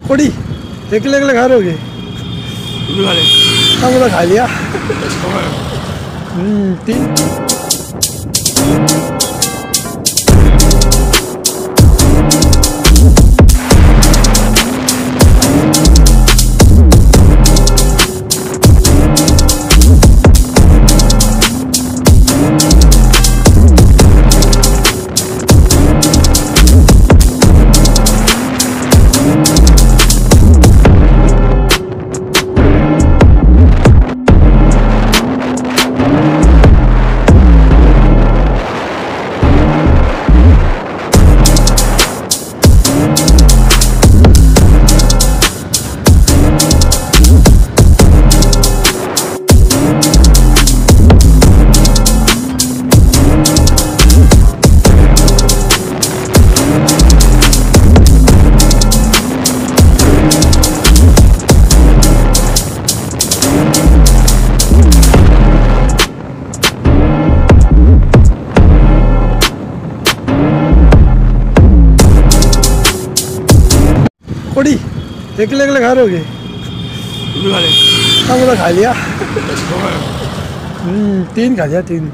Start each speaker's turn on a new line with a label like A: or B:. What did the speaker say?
A: कोड़ी अकेले अकेले खा रहे होगे? हाँ मतलब खा लिया। 3 कोड़ी अकेले अकेले खा रहे होगे? हाँ मतलब खा लिया। 3 खा लिया 3।